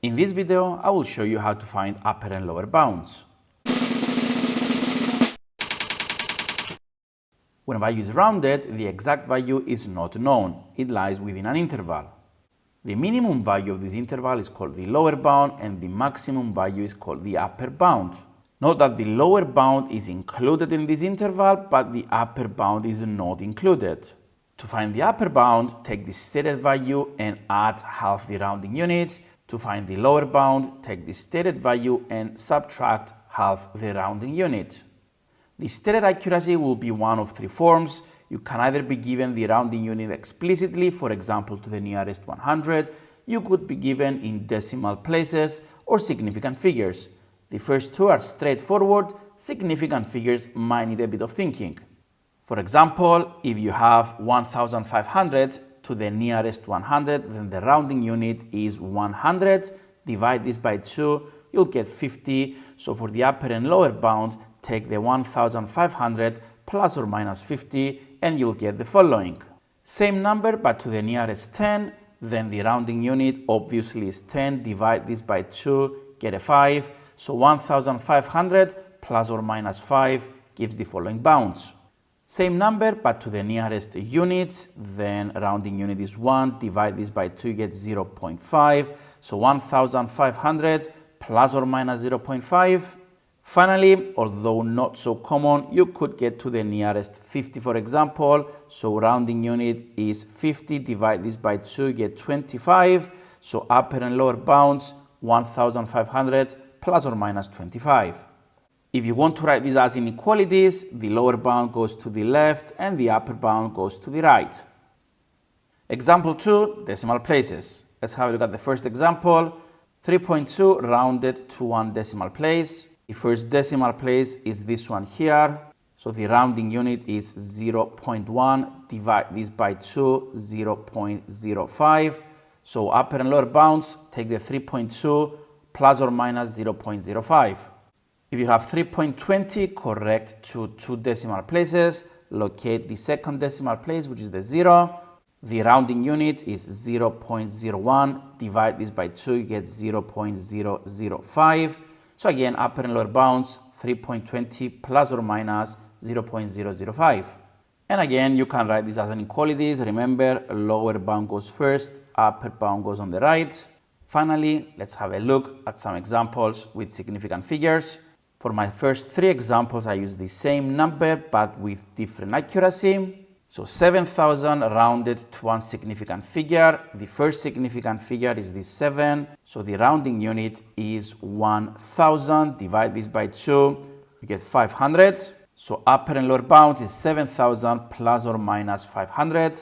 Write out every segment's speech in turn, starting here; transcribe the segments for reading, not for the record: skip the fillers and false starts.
In this video, I will show you how to find upper and lower bounds. When value is rounded, the exact value is not known. It lies within an interval. The minimum value of this interval is called the lower bound and the maximum value is called the upper bound. Note that the lower bound is included in this interval, but the upper bound is not included. To find the upper bound, take the stated value and add half the rounding unit. To find the lower bound, take the stated value and subtract half the rounding unit. The stated accuracy will be one of three forms. You can either be given the rounding unit explicitly, for example, to the nearest 100. You could be given in decimal places or significant figures. The first two are straightforward. Significant figures might need a bit of thinking. For example, if you have 1,500 to the nearest 100, then the rounding unit is 100. Divide this by 2, you'll get 50. So for the upper and lower bound, take the 1,500 plus or minus 50, and you'll get the following. Same number, but to the nearest 10, then the rounding unit obviously is 10. Divide this by 2, get a 5. So 1,500 plus or minus 5 gives the following bounds. Same number, but to the nearest unit, then rounding unit is 1. Divide this by 2, you get 0.5. So 1,500 plus or minus 0.5. Finally, although not so common, you could get to the nearest 50, for example. So rounding unit is 50. Divide this by 2, you get 25. So upper and lower bounds, 1,500 plus or minus 25. If you want to write these as inequalities, the lower bound goes to the left and the upper bound goes to the right. Example 2, decimal places. Let's have a look at the first example. 3.2 rounded to one decimal place. The first decimal place is this one here. So the rounding unit is 0.1. Divide this by 2, 0.05. So upper and lower bounds, take the 3.2 plus or minus 0.05. If you have 3.20 correct to two decimal places, locate the second decimal place, which is the 0. The rounding unit is 0.01. Divide this by 2, you get 0.005. So again, upper and lower bounds, 3.20 plus or minus 0.005. And again, you can write this as inequalities. Remember, lower bound goes first, upper bound goes on the right. Finally, let's have a look at some examples with significant figures. For my first three examples, I use the same number but with different accuracy. So 7,000 rounded to one significant figure. The first significant figure is this 7. So the rounding unit is 1,000. Divide this by 2, you get 500. So upper and lower bounds is 7,000 plus or minus 500.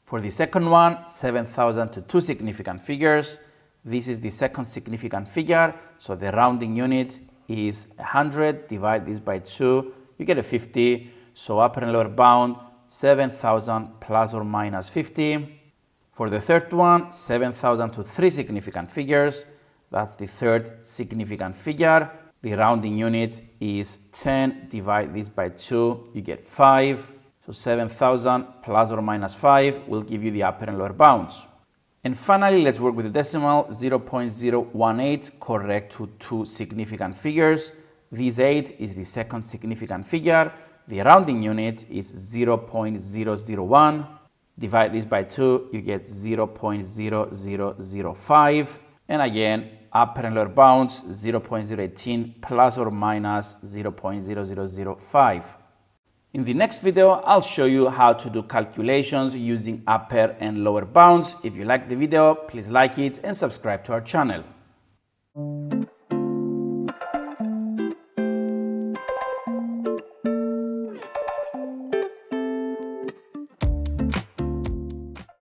For the second one, 7,000 to two significant figures. This is the second significant figure. So the rounding unit is 100. Divide this by 2, you get a 50. So upper and lower bound, 7,000 plus or minus 50. For the third one, 7,000 to three significant figures. That's the third significant figure. The rounding unit is 10. Divide this by 2, you get 5. So 7,000 plus or minus 5 will give you the upper and lower bounds. And finally, let's work with the decimal. 0.018 correct to two significant figures. This 8 is the second significant figure. The rounding unit is 0.001. Divide this by 2, you get 0.0005. And again, upper and lower bounds, 0.018 plus or minus 0.0005. In the next video, I'll show you how to do calculations using upper and lower bounds. If you like the video, please like it and subscribe to our channel.